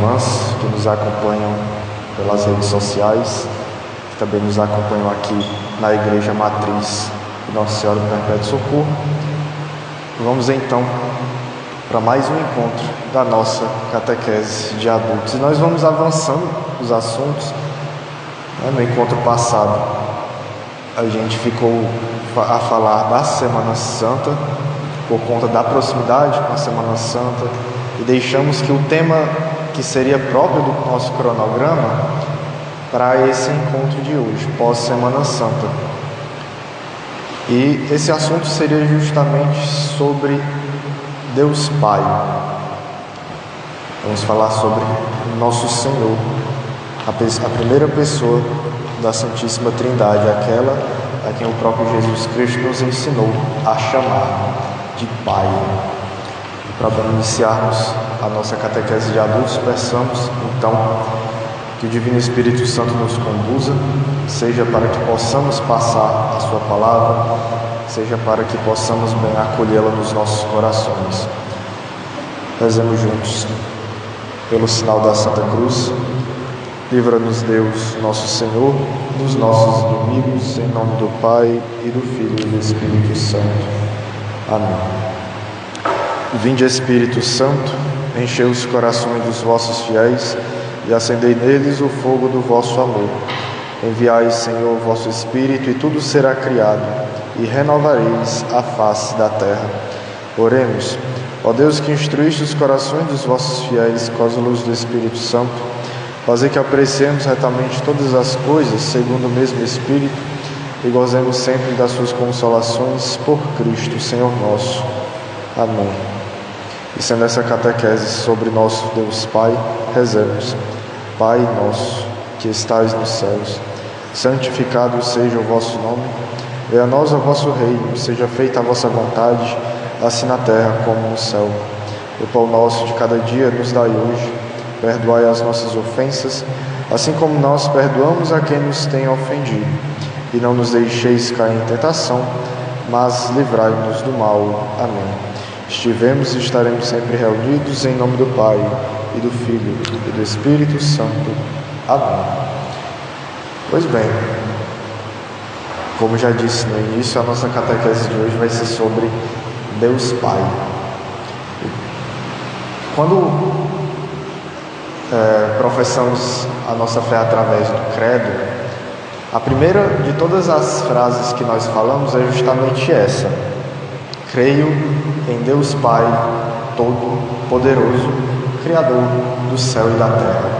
irmãs que nos acompanham pelas redes sociais, que também nos acompanham aqui na Igreja Matriz de Nossa Senhora do Perpétuo Socorro. Vamos então para mais um encontro da nossa catequese de adultos. E nós vamos avançando os assuntos. No encontro passado, a gente ficou a falar da Semana Santa, por conta da proximidade com a Semana Santa, e deixamos que o tema que seria próprio do nosso cronograma para esse encontro de hoje, pós-Semana Santa. E esse assunto seria justamente sobre Deus Pai. Vamos falar sobre Nosso Senhor, a primeira pessoa da Santíssima Trindade, aquela a quem o próprio Jesus Cristo nos ensinou a chamar de Pai. E para iniciarmos a nossa catequese de adultos, peçamos então que o Divino Espírito Santo nos conduza, seja para que possamos passar a sua palavra, seja para que possamos bem acolhê-la nos nossos corações. Rezemos juntos. Pelo sinal da Santa Cruz, livra-nos Deus, nosso Senhor, dos nossos inimigos, em nome do Pai, e do Filho e do Espírito Santo. Amém. Vinde, Espírito Santo, enchei os corações dos vossos fiéis e acendei neles o fogo do vosso amor. Enviai, Senhor, o vosso Espírito, e tudo será criado, e renovareis a face da terra. Oremos. Ó Deus, que instruíste os corações dos vossos fiéis com a luz do Espírito Santo, fazer que apreciemos retamente todas as coisas segundo o mesmo Espírito e gozemos sempre das suas consolações por Cristo, Senhor nosso. Amém. E sendo essa catequese sobre nosso Deus Pai, rezemos. Pai nosso, que estais nos céus, santificado seja o vosso nome. Venha a nós o vosso reino, seja feita a vossa vontade, assim na terra como no céu. O pão nosso de cada dia nos dai hoje. Perdoai as nossas ofensas, assim como nós perdoamos a quem nos tem ofendido. E não nos deixeis cair em tentação, mas livrai-nos do mal. Amém. Estivemos e estaremos sempre reunidos em nome do Pai, e do Filho, e do Espírito Santo. Amém. Pois bem, como já disse no início, a nossa catequese de hoje vai ser sobre Deus Pai. Quando professamos a nossa fé através do credo, a primeira de todas as frases que nós falamos é justamente essa: creio em Deus Pai Todo-Poderoso, Criador do céu e da terra.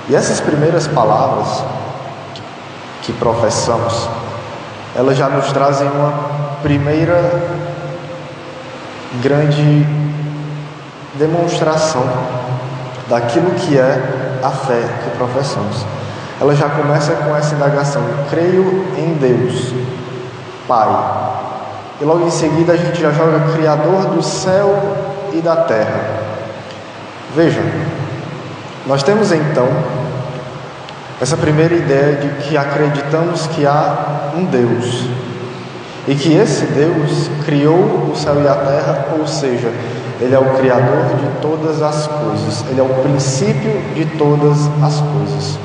E essas primeiras palavras que professamos, elas já nos trazem uma primeira grande demonstração daquilo que é a fé que professamos. Ela já começa com essa indagação: creio em Deus Pai. E logo em seguida a gente já joga Criador do céu e da terra. Vejam, nós temos então essa primeira ideia de que acreditamos que há um Deus, e que esse Deus criou o céu e a terra, ou seja, Ele é o Criador de todas as coisas. Ele é o princípio de todas as coisas.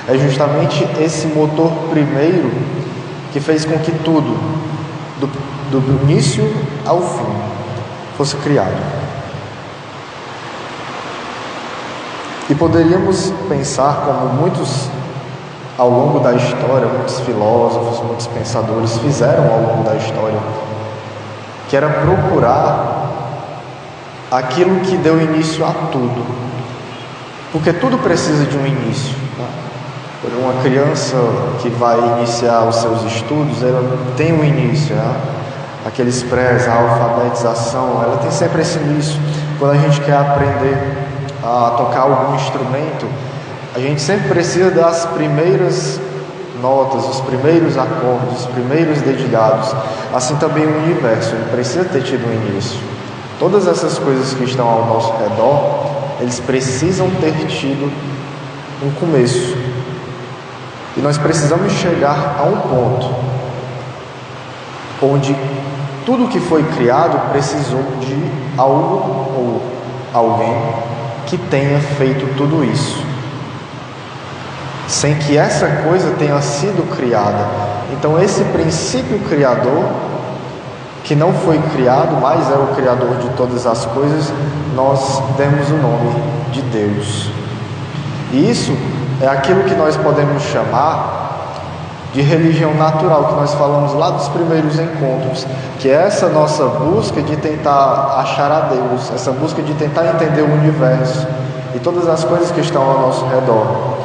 É justamente esse motor primeiro que fez com que tudo, do início ao fim, fosse criado. E poderíamos pensar, como muitos ao longo da história, muitos filósofos, muitos pensadores fizeram ao longo da história, que era procurar aquilo que deu início a tudo, porque tudo precisa de um início, né? Uma criança que vai iniciar os seus estudos, ela tem um início, né? Aqueles prés, a alfabetização, ela tem sempre esse início. Quando a gente quer aprender a tocar algum instrumento, a gente sempre precisa das primeiras notas, os primeiros acordes, os primeiros dedilhados. Assim também o universo, ele precisa ter tido um início. Todas essas coisas que estão ao nosso redor, eles precisam ter tido um começo. E nós precisamos chegar a um ponto onde tudo que foi criado precisou de algo ou alguém que tenha feito tudo isso, sem que essa coisa tenha sido criada. Então esse princípio criador, que não foi criado, mas é o criador de todas as coisas, nós demos o nome de Deus. E isso é aquilo que nós podemos chamar de religião natural, que nós falamos lá dos primeiros encontros, que é essa nossa busca de tentar achar a Deus, essa busca de tentar entender o universo e todas as coisas que estão ao nosso redor.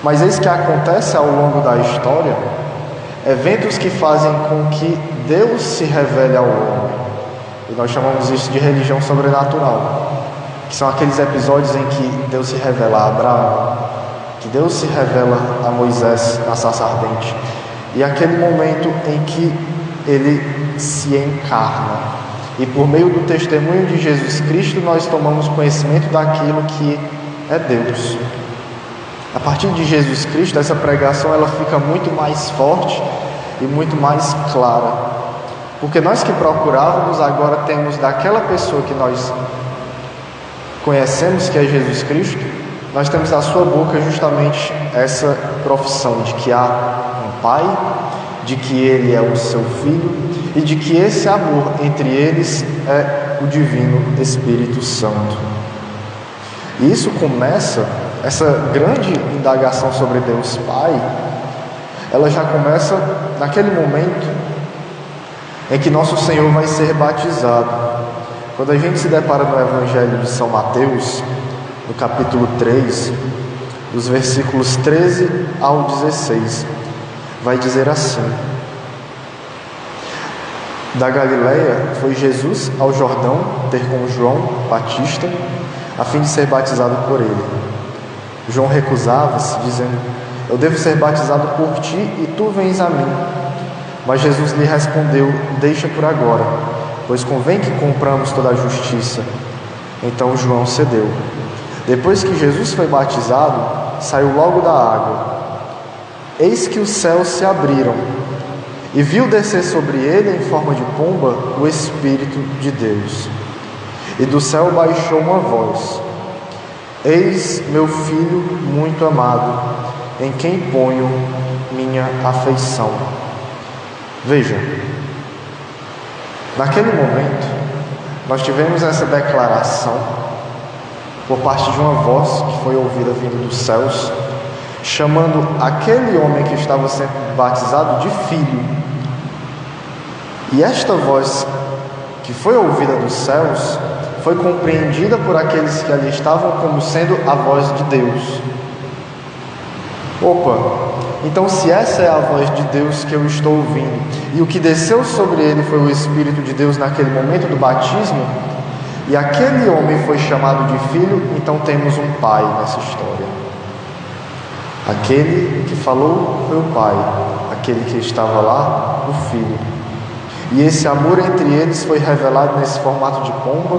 Mas eis que acontece ao longo da história eventos que fazem com que Deus se revele ao homem, e nós chamamos isso de religião sobrenatural, que são aqueles episódios em que Deus se revela a Abraão, que Deus se revela a Moisés na sarça ardente, e aquele momento em que ele se encarna, e por meio do testemunho de Jesus Cristo nós tomamos conhecimento daquilo que é Deus. A partir de Jesus Cristo, essa pregação ela fica muito mais forte e muito mais clara, porque nós que procurávamos agora temos daquela pessoa que nós conhecemos, que é Jesus Cristo, nós temos na sua boca justamente essa profissão de que há um Pai, de que Ele é o seu Filho e de que esse amor entre eles é o Divino Espírito Santo. E isso começa, essa grande indagação sobre Deus Pai, ela já começa naquele momento em que nosso Senhor vai ser batizado. Quando a gente se depara no Evangelho de São Mateus, no capítulo 3, dos versículos 13 ao 16, vai dizer assim: da Galileia foi Jesus ao Jordão ter com João Batista, a fim de ser batizado por ele. João recusava-se, dizendo: eu devo ser batizado por ti e tu vens a mim. Mas Jesus lhe respondeu: deixa por agora, pois convém que cumpramos toda a justiça. Então João cedeu. Depois que Jesus foi batizado, saiu logo da água. Eis que os céus se abriram, e viu descer sobre ele, em forma de pomba, o Espírito de Deus. E do céu baixou uma voz: eis meu Filho muito amado, em quem ponho minha afeição. Veja, naquele momento, nós tivemos essa declaração por parte de uma voz que foi ouvida vindo dos céus, chamando aquele homem que estava sendo batizado de filho. E esta voz que foi ouvida dos céus foi compreendida por aqueles que ali estavam como sendo a voz de Deus. Opa, então se essa é a voz de Deus que eu estou ouvindo, e o que desceu sobre ele foi o Espírito de Deus naquele momento do batismo, e aquele homem foi chamado de filho, então temos um pai nessa história. Aquele que falou foi o pai, aquele que estava lá, o filho. E esse amor entre eles foi revelado nesse formato de pomba,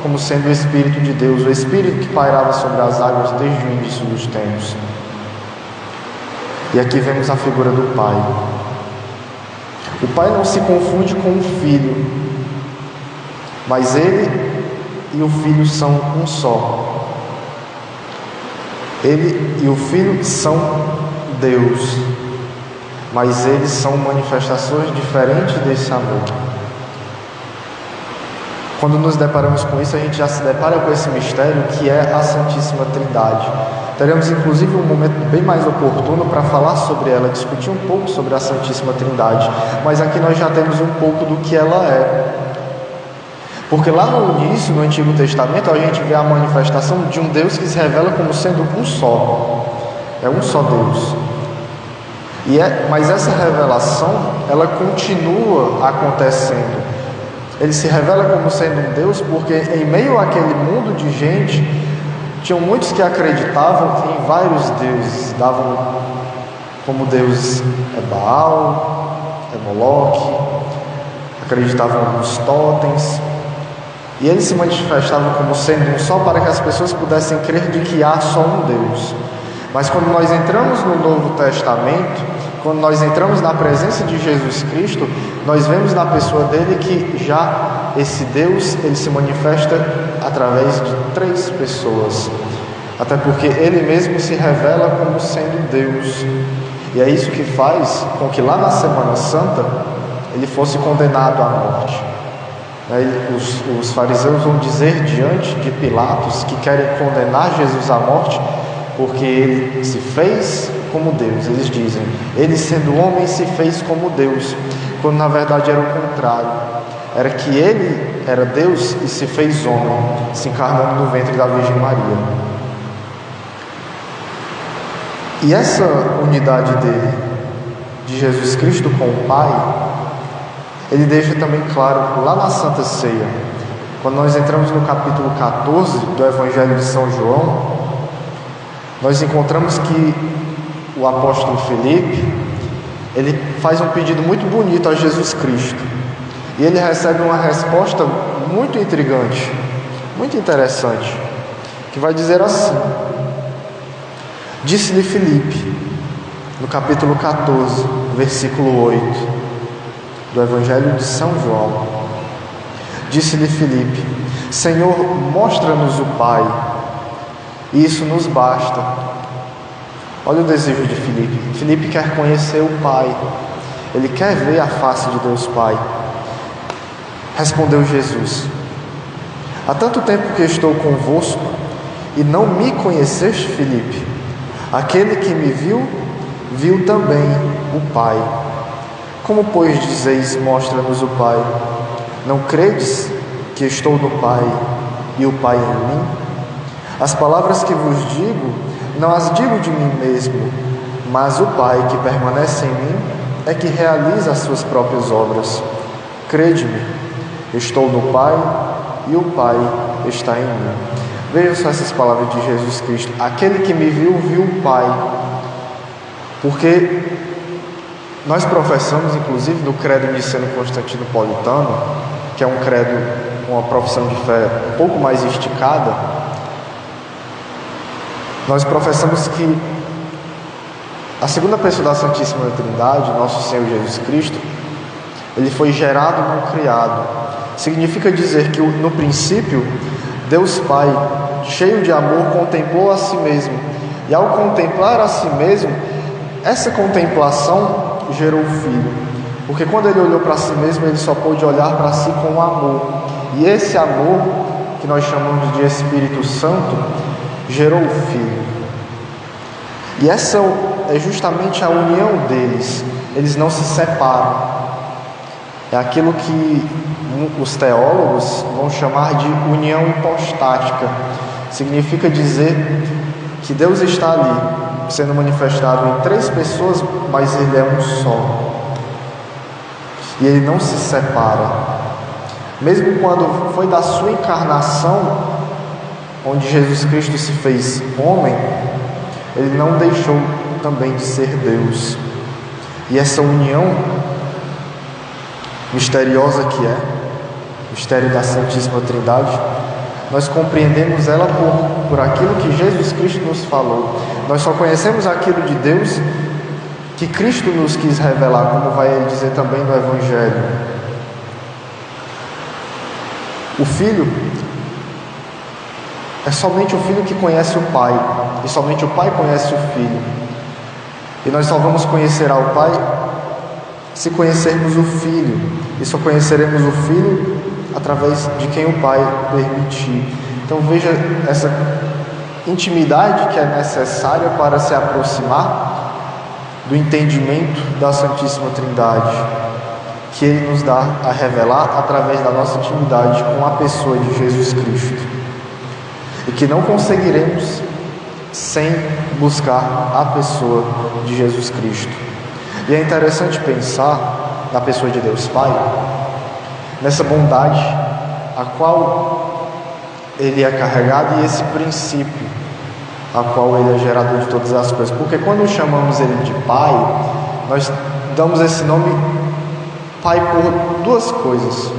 como sendo o Espírito de Deus, o Espírito que pairava sobre as águas desde o início dos tempos. E aqui vemos a figura do pai. O pai não se confunde com o filho, mas ele e o filho são um só. Ele e o filho são Deus, mas eles são manifestações diferentes desse amor. Quando nos deparamos com isso, a gente já se depara com esse mistério que é a Santíssima Trindade. Teremos inclusive um momento bem mais oportuno para falar sobre ela, discutir um pouco sobre a Santíssima Trindade, mas aqui nós já temos um pouco do que ela é. Porque lá no início, no Antigo Testamento, a gente vê a manifestação de um Deus que se revela como sendo um só. É um só Deus. Mas essa revelação, ela continua acontecendo. Ele se revela como sendo um Deus porque em meio àquele mundo de gente, tinham muitos que acreditavam em vários deuses. Davam como Deus é Baal, é Moloque, acreditavam nos totens. E eles se manifestavam como sendo um só para que as pessoas pudessem crer de que há só um Deus. Mas quando nós entramos no Novo Testamento, quando nós entramos na presença de Jesus Cristo, nós vemos na pessoa dele que já esse Deus, ele se manifesta através de 3 pessoas. Até porque ele mesmo se revela como sendo Deus. E é isso que faz com que lá na Semana Santa ele fosse condenado à morte. Os fariseus vão dizer diante de Pilatos que querem condenar Jesus à morte porque ele se fez como Deus. Eles dizem, ele sendo homem se fez como Deus, quando na verdade era o contrário. Era que ele era Deus e se fez homem, se encarnando no ventre da Virgem Maria. E essa unidade dele, de Jesus Cristo com o Pai, ele deixa também claro lá na Santa Ceia. Quando nós entramos no capítulo 14 do Evangelho de São João, nós encontramos que o apóstolo Felipe, ele faz um pedido muito bonito a Jesus Cristo. E ele recebe uma resposta muito intrigante, muito interessante, que vai dizer assim: disse-lhe Felipe, no capítulo 14, versículo 8, do Evangelho de São João. Disse-lhe Felipe: Senhor, mostra-nos o Pai, e isso nos basta. Olha o desejo de Felipe. Felipe quer conhecer o Pai, ele quer ver a face de Deus Pai. Respondeu Jesus: há tanto tempo que estou convosco e não me conheceste, Felipe. Aquele que me viu, viu também o Pai. Como, pois, dizeis, mostra-nos o Pai? Não credes que estou no Pai e o Pai em mim? As palavras que vos digo, não as digo de mim mesmo, mas o Pai que permanece em mim é que realiza as suas próprias obras. Crede-me, estou no Pai e o Pai está em mim. Vejam só essas palavras de Jesus Cristo. Aquele que me viu, viu o Pai. Porque nós professamos, inclusive, no credo niceno-constantinopolitano, que é um credo, uma profissão de fé um pouco mais esticada, nós professamos que a segunda pessoa da Santíssima Trindade, nosso Senhor Jesus Cristo, ele foi gerado, não criado. Significa dizer que no princípio, Deus Pai, cheio de amor, contemplou a si mesmo. E ao contemplar a si mesmo, essa contemplação gerou o Filho. Porque quando ele olhou para si mesmo, ele só pôde olhar para si com amor. E esse amor, que nós chamamos de Espírito Santo, gerou o Filho. E essa é justamente a união deles. Eles não se separam. É aquilo que os teólogos vão chamar de união hipostática. Significa dizer que Deus está ali, sendo manifestado em 3 pessoas, mas Ele é um só. E Ele não se separa. Mesmo quando foi da sua encarnação, onde Jesus Cristo se fez homem, Ele não deixou também de ser Deus. E essa união misteriosa que é, mistério da Santíssima Trindade, nós compreendemos ela por aquilo que Jesus Cristo nos falou. Nós só conhecemos aquilo de Deus que Cristo nos quis revelar, como vai ele dizer também no Evangelho. O Filho é somente o Filho que conhece o Pai, e somente o Pai conhece o Filho. E nós só vamos conhecer ao Pai se conhecermos o Filho, e só conheceremos o Filho através de quem o Pai permitir. Então veja essa intimidade que é necessária para se aproximar do entendimento da Santíssima Trindade, que Ele nos dá a revelar através da nossa intimidade com a pessoa de Jesus Cristo, e que não conseguiremos sem buscar a pessoa de Jesus Cristo. E é interessante pensar na pessoa de Deus Pai, nessa bondade a qual Ele é carregado, e esse princípio a qual Ele é gerador de todas as coisas. Porque quando chamamos Ele de Pai, nós damos esse nome Pai por 2 coisas.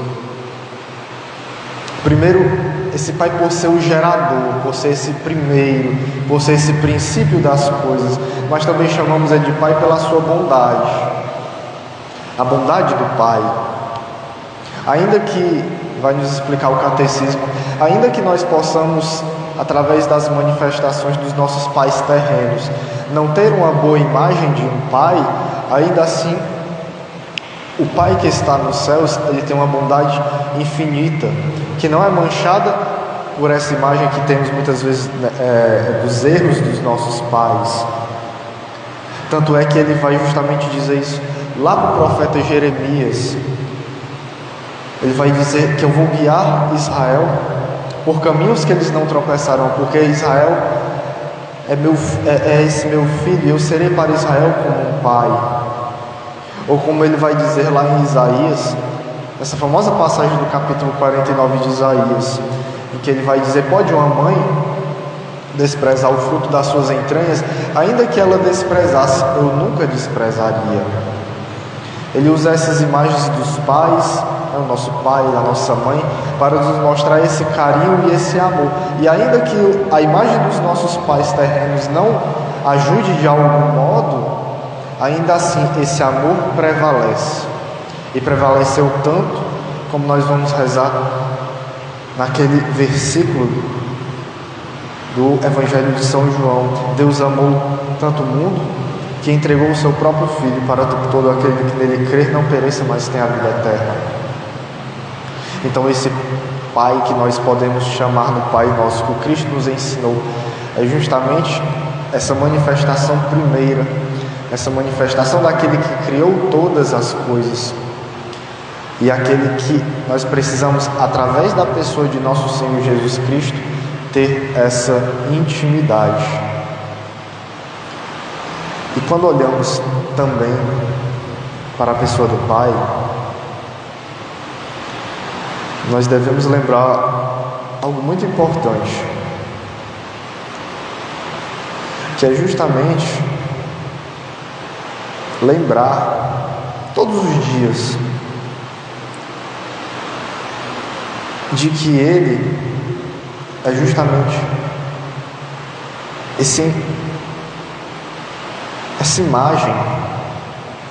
Primeiro, esse Pai por ser o gerador, por ser esse primeiro, por ser esse princípio das coisas. Mas também chamamos Ele de Pai pela sua bondade, a bondade do Pai. Ainda que vai nos explicar o catecismo, ainda que nós possamos, através das manifestações dos nossos pais terrenos, não ter uma boa imagem de um pai, ainda assim, o Pai que está nos céus, ele tem uma bondade infinita, que não é manchada por essa imagem que temos muitas vezes dos erros dos nossos pais. Tanto é que ele vai justamente dizer isso lá para o profeta Jeremias. Ele vai dizer que eu vou guiar Israel por caminhos que eles não tropeçarão, porque Israel é esse meu filho, e eu serei para Israel como um pai. Ou como ele vai dizer lá em Isaías, essa famosa passagem do capítulo 49 de Isaías, em que ele vai dizer: pode uma mãe desprezar o fruto das suas entranhas? Ainda que ela desprezasse, eu nunca desprezaria. Ele usa essas imagens dos pais, o nosso pai, a nossa mãe, para nos mostrar esse carinho e esse amor. E ainda que a imagem dos nossos pais terrenos não ajude de algum modo, ainda assim esse amor prevalece. E prevaleceu tanto, como nós vamos rezar naquele versículo do Evangelho de São João: Deus amou tanto o mundo que entregou o seu próprio Filho, para que todo aquele que nele crer não pereça, mas tenha a vida eterna. Então esse Pai que nós podemos chamar no Pai Nosso, que o Cristo nos ensinou, é justamente essa manifestação primeira, essa manifestação daquele que criou todas as coisas, e aquele que nós precisamos, através da pessoa de nosso Senhor Jesus Cristo, ter essa intimidade. E quando olhamos também para a pessoa do Pai, nós devemos lembrar algo muito importante, que é justamente lembrar todos os dias de que Ele é justamente essa imagem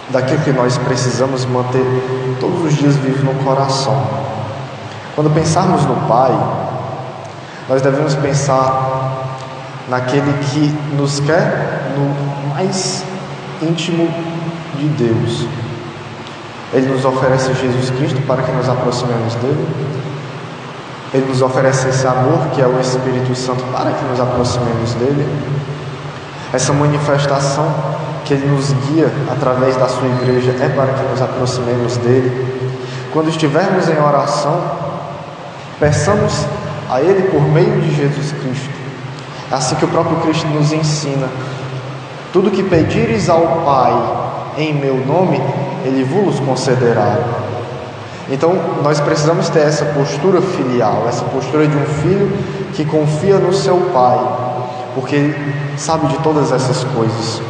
daquilo que nós precisamos manter todos os dias vivo no coração. Quando pensarmos no Pai, nós devemos pensar naquele que nos quer no mais íntimo de Deus. Ele nos oferece Jesus Cristo para que nos aproximemos dele. Ele nos oferece esse amor que é o Espírito Santo para que nos aproximemos dele. Essa manifestação que Ele nos guia através da sua igreja é para que nos aproximemos dele. Quando estivermos em oração, peçamos a Ele por meio de Jesus Cristo. É assim que o próprio Cristo nos ensina: tudo que pedires ao Pai em meu nome, Ele vos concederá. Então nós precisamos ter essa postura filial, essa postura de um filho que confia no seu Pai, porque Ele sabe de todas essas coisas,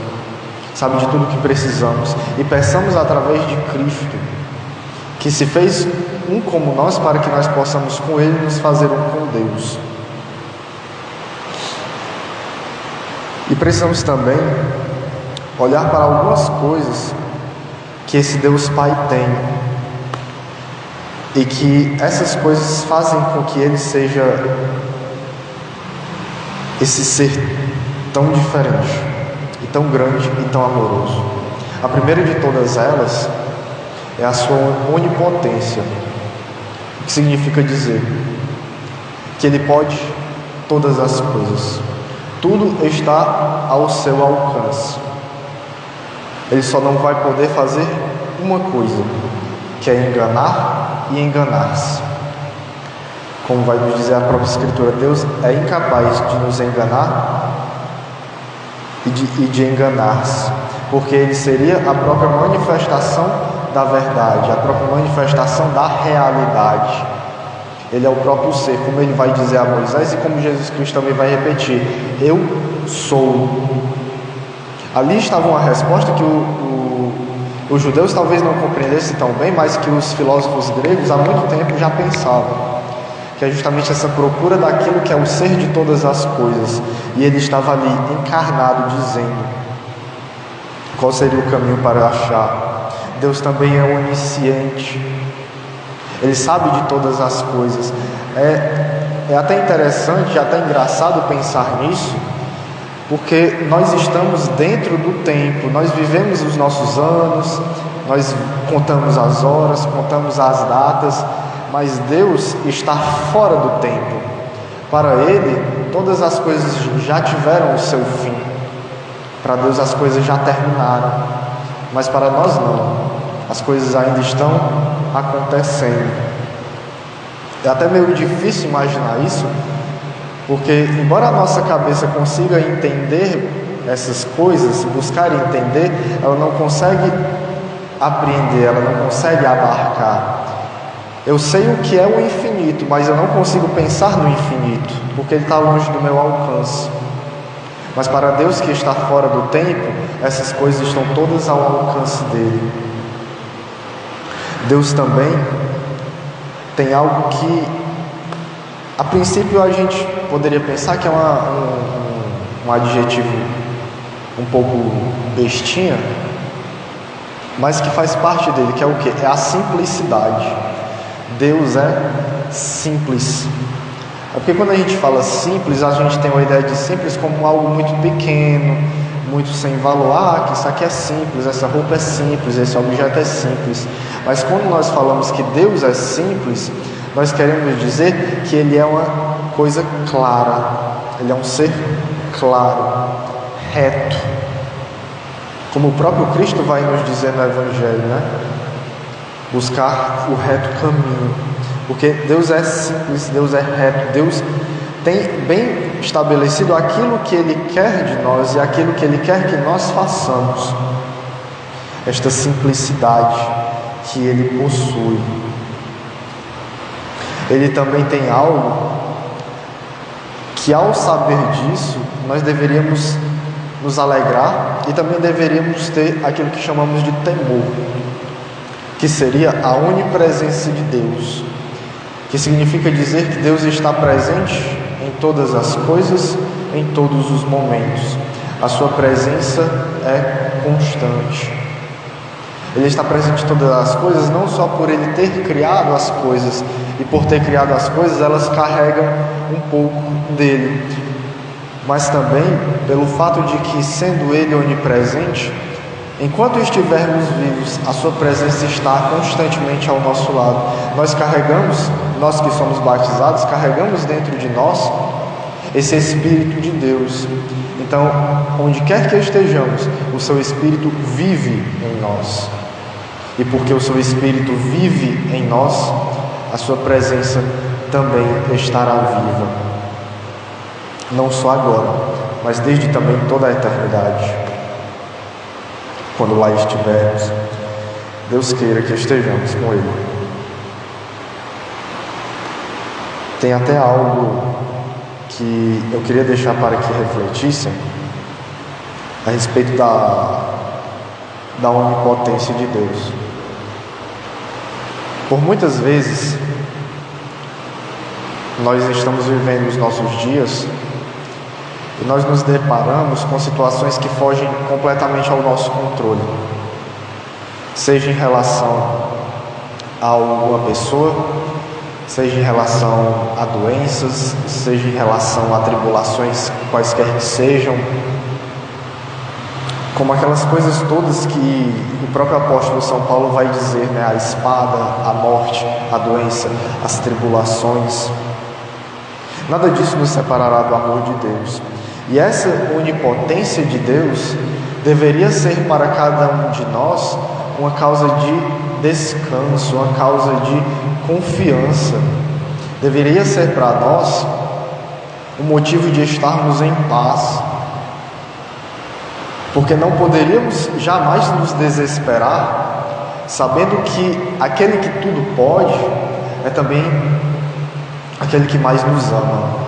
sabe de tudo que precisamos. E peçamos através de Cristo, que se fez um como nós, para que nós possamos com Ele nos fazer um com Deus. E precisamos também olhar para algumas coisas que esse Deus Pai tem, e que essas coisas fazem com que Ele seja esse ser tão diferente, e tão grande e tão amoroso. A primeira de todas elas é a sua onipotência, o que significa dizer que Ele pode todas as coisas, tudo está ao seu alcance. Ele só não vai poder fazer uma coisa, que é enganar e enganar-se. Como vai nos dizer a própria Escritura, Deus é incapaz de nos enganar e de enganar-se, porque Ele seria a própria manifestação da verdade, a própria manifestação da realidade. Ele é o próprio ser, como Ele vai dizer a Moisés e como Jesus Cristo também vai repetir: eu sou. Ali estava uma resposta que os judeus talvez não compreendessem tão bem, mas que os filósofos gregos há muito tempo já pensavam, que é justamente essa procura daquilo que é o ser de todas as coisas. E Ele estava ali encarnado, dizendo qual seria o caminho para achar. Deus também é onisciente. Ele sabe de todas as coisas. É até interessante, até engraçado pensar nisso, porque nós estamos dentro do tempo, nós vivemos os nossos anos, nós contamos as horas, contamos as datas, mas Deus está fora do tempo. Para Ele, todas as coisas já tiveram o seu fim. Para Deus as coisas já terminaram, mas para nós não. As coisas ainda estão acontecendo. É até meio difícil imaginar isso, porque embora a nossa cabeça consiga entender essas coisas, buscar entender, ela não consegue apreender, ela não consegue abarcar. Eu sei o que é o infinito, mas eu não consigo pensar no infinito, porque ele está longe do meu alcance. Mas para Deus que está fora do tempo, essas coisas estão todas ao alcance dele. Deus também tem algo que, a princípio, a gente poderia pensar que é um adjetivo um pouco bestinha, mas que faz parte dele, que é o quê? É a simplicidade. Deus é simples. É porque quando a gente fala simples, a gente tem uma ideia de simples como algo muito pequeno, muito sem valor. Que isso aqui é simples, essa roupa é simples, esse objeto é simples. Mas quando nós falamos que Deus é simples, nós queremos dizer que Ele é uma coisa clara, Ele é um ser claro, reto, como o próprio Cristo vai nos dizer no Evangelho, né? Buscar o reto caminho, porque Deus é simples, Deus é reto, Deus tem bem estabelecido aquilo que Ele quer de nós e aquilo que Ele quer que nós façamos. Esta simplicidade que Ele possui. Ele também tem algo que, ao saber disso, nós deveríamos nos alegrar e também deveríamos ter aquilo que chamamos de temor, que seria a onipresença de Deus, que significa dizer que Deus está presente em todas as coisas, em todos os momentos. A sua presença é constante. Ele está presente em todas as coisas, não só por Ele ter criado as coisas, e por ter criado as coisas, elas carregam um pouco dele, mas também pelo fato de que, sendo Ele onipresente, enquanto estivermos vivos, a sua presença está constantemente ao nosso lado. Nós que somos batizados, carregamos dentro de nós esse Espírito de Deus. Então, onde quer que estejamos, o seu Espírito vive em nós. E porque o seu Espírito vive em nós, a sua presença também estará viva. Não só agora, mas desde também toda a eternidade. Quando lá estivermos, Deus queira que estejamos com Ele. Tem até algo que eu queria deixar para que refletissem a respeito da onipotência de Deus. Por muitas vezes, nós estamos vivendo os nossos dias e nós nos deparamos com situações que fogem completamente ao nosso controle, seja em relação a uma pessoa, seja em relação a doenças, seja em relação a tribulações quaisquer que sejam, como aquelas coisas todas que o próprio apóstolo São Paulo vai dizer, né? A espada, a morte, a doença, as tribulações. Nada disso nos separará do amor de Deus. E essa onipotência de Deus deveria ser para cada um de nós uma causa de descanso, uma causa de confiança. Deveria ser para nós um motivo de estarmos em paz, porque não poderíamos jamais nos desesperar, sabendo que aquele que tudo pode é também aquele que mais nos ama.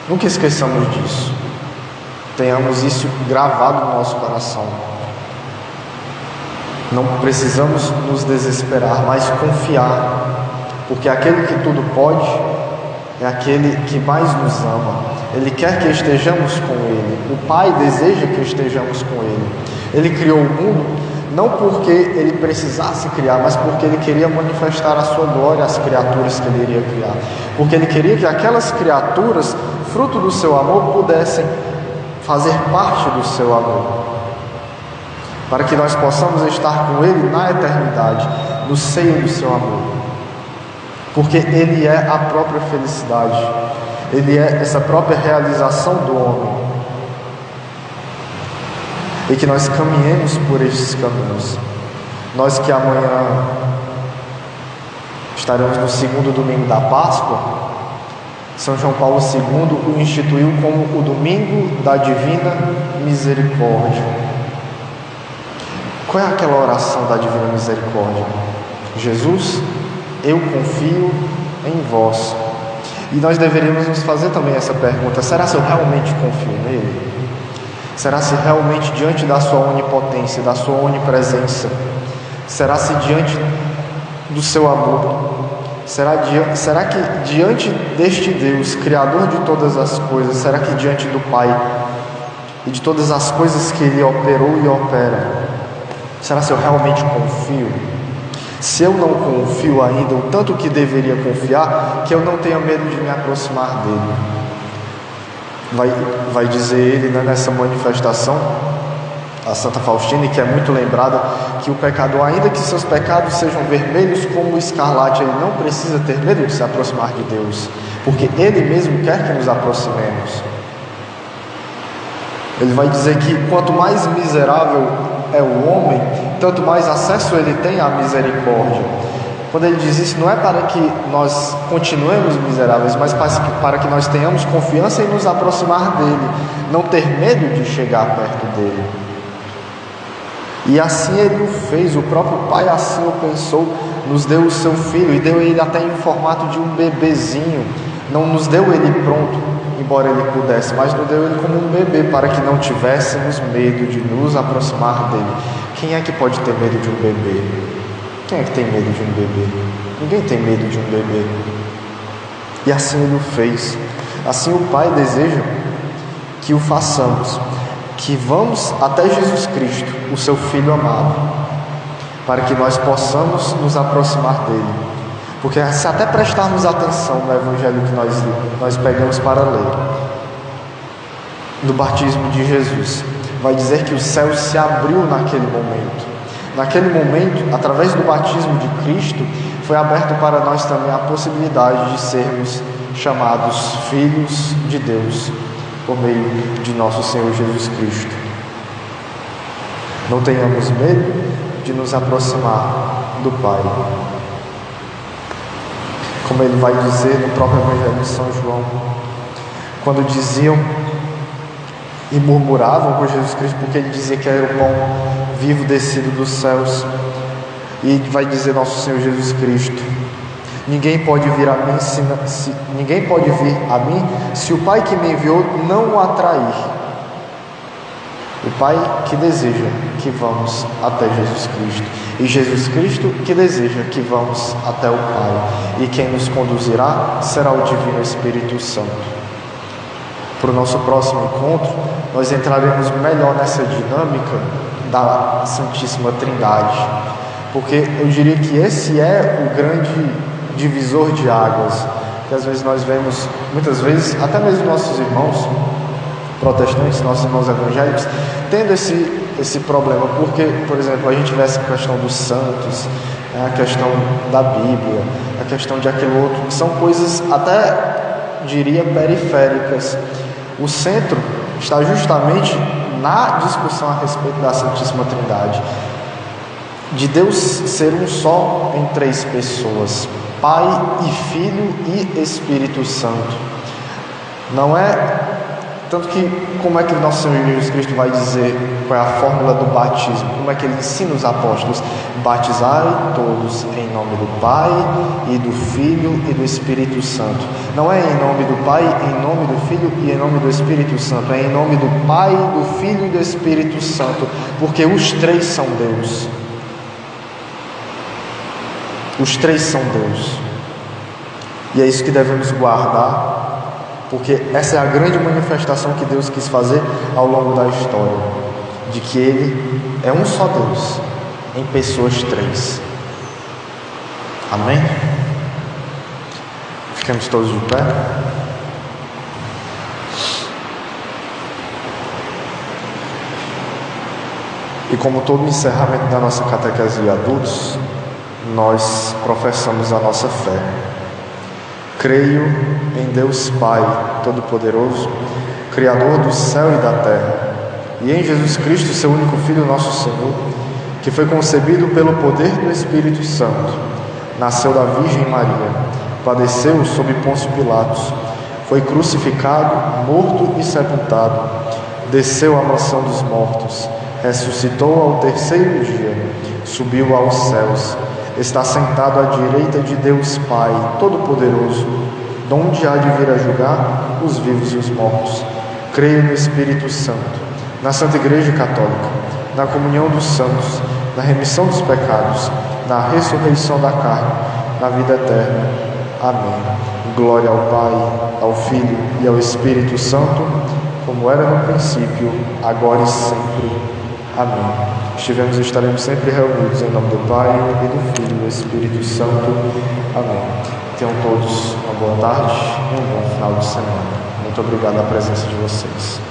Nunca esqueçamos disso. Tenhamos isso gravado no nosso coração. Não precisamos nos desesperar, mas confiar, porque aquele que tudo pode é aquele que mais nos ama. Ele quer que estejamos com Ele. O Pai deseja que estejamos com Ele. Ele criou o mundo não porque ele precisasse criar, mas porque ele queria manifestar a sua glória às criaturas que ele iria criar. Porque ele queria que aquelas criaturas, fruto do seu amor, pudessem fazer parte do seu amor, para que nós possamos estar com ele na eternidade, no seio do seu amor. Porque ele é a própria felicidade, ele é essa própria realização do homem. E que nós caminhemos por estes caminhos. Nós que amanhã estaremos no segundo domingo da Páscoa, São João Paulo II o instituiu como o domingo da divina misericórdia. Qual é aquela oração da divina misericórdia? Jesus, eu confio em vós. E nós deveríamos nos fazer também essa pergunta: será se eu realmente confio nele? Será se realmente diante da sua onipotência, da sua onipresença, será se diante do seu amor, será que diante deste Deus, Criador de todas as coisas, será que diante do Pai e de todas as coisas que Ele operou e opera, será se eu realmente confio? Se eu não confio ainda o tanto que deveria confiar, que eu não tenha medo de me aproximar dele. Vai dizer ele, né, nessa manifestação, a Santa Faustina, que é muito lembrada, que o pecador, ainda que seus pecados sejam vermelhos como o escarlate, ele não precisa ter medo de se aproximar de Deus, porque ele mesmo quer que nos aproximemos. Ele vai dizer que quanto mais miserável é o homem, tanto mais acesso ele tem à misericórdia. Quando ele diz isso, não é para que nós continuemos miseráveis, mas para que nós tenhamos confiança em nos aproximar dele, não ter medo de chegar perto dele. E assim ele o fez, o próprio Pai assim o pensou, nos deu o seu Filho, e deu ele até em formato de um bebezinho. Não nos deu ele pronto, embora ele pudesse, mas nos deu ele como um bebê, para que não tivéssemos medo de nos aproximar dele. Quem é que pode ter medo de um bebê? Quem é que tem medo de um bebê? Ninguém tem medo de um bebê. E assim ele o fez. Assim o Pai deseja que o façamos, que vamos até Jesus Cristo, o seu Filho amado, para que nós possamos nos aproximar dele. Porque se até prestarmos atenção no Evangelho que nós pegamos para ler, no batismo de Jesus, vai dizer que o céu se abriu naquele momento. Naquele momento, através do batismo de Cristo, foi aberto para nós também a possibilidade de sermos chamados filhos de Deus, por meio de nosso Senhor Jesus Cristo. Não tenhamos medo de nos aproximar do Pai. Como ele vai dizer no próprio Evangelho de São João, quando diziam e murmuravam com Jesus Cristo, porque ele dizia que era o pão vivo descido dos céus. E vai dizer nosso Senhor Jesus Cristo: ninguém pode vir a mim se o Pai que me enviou não o atrair. O Pai que deseja que vamos até Jesus Cristo, e Jesus Cristo que deseja que vamos até o Pai, e quem nos conduzirá será o Divino Espírito Santo. Para o nosso próximo encontro, nós entraremos melhor nessa dinâmica da Santíssima Trindade, porque eu diria que esse é o grande divisor de águas, que às vezes nós vemos, muitas vezes, até mesmo nossos irmãos protestantes, nossos irmãos evangélicos, tendo esse problema, porque, por exemplo, a gente vê essa questão dos santos, a questão da Bíblia, a questão de aquilo outro, que são coisas até, diria, periféricas. O centro está justamente na discussão a respeito da Santíssima Trindade, de Deus ser um só em três pessoas, Pai e Filho e Espírito Santo. Não é tanto que, como é que o nosso Senhor Jesus Cristo vai dizer qual é a fórmula do batismo, como é que ele ensina os apóstolos: batizai todos em nome do Pai e do Filho e do Espírito Santo. Não é em nome do Pai, em nome do Filho e em nome do Espírito Santo, é em nome do Pai, do Filho e do Espírito Santo, porque os três são Deus. Os três são Deus. E é isso que devemos guardar, porque essa é a grande manifestação que Deus quis fazer ao longo da história, de que Ele é um só Deus, em pessoas três. Amém? Ficamos todos de pé. E como todo encerramento da nossa catequese de adultos, nós professamos a nossa fé. Creio em Deus Pai Todo-Poderoso, Criador do céu e da terra, e em Jesus Cristo, seu único Filho, nosso Senhor, que foi concebido pelo poder do Espírito Santo, nasceu da Virgem Maria, padeceu sob Pôncio Pilatos, foi crucificado, morto e sepultado, desceu à mansão dos mortos, ressuscitou ao terceiro dia, subiu aos céus, está sentado à direita de Deus Pai Todo-Poderoso, donde há de vir a julgar os vivos e os mortos. Creio no Espírito Santo, na Santa Igreja Católica, na comunhão dos santos, na remissão dos pecados, na ressurreição da carne, na vida eterna. Amém. Glória ao Pai, ao Filho e ao Espírito Santo, como era no princípio, agora e sempre. Amém. Estivemos e estaremos sempre reunidos em nome do Pai, e do Filho e do Espírito Santo. Amém. Tenham todos uma boa tarde e um bom final de semana. Muito obrigado pela presença de vocês.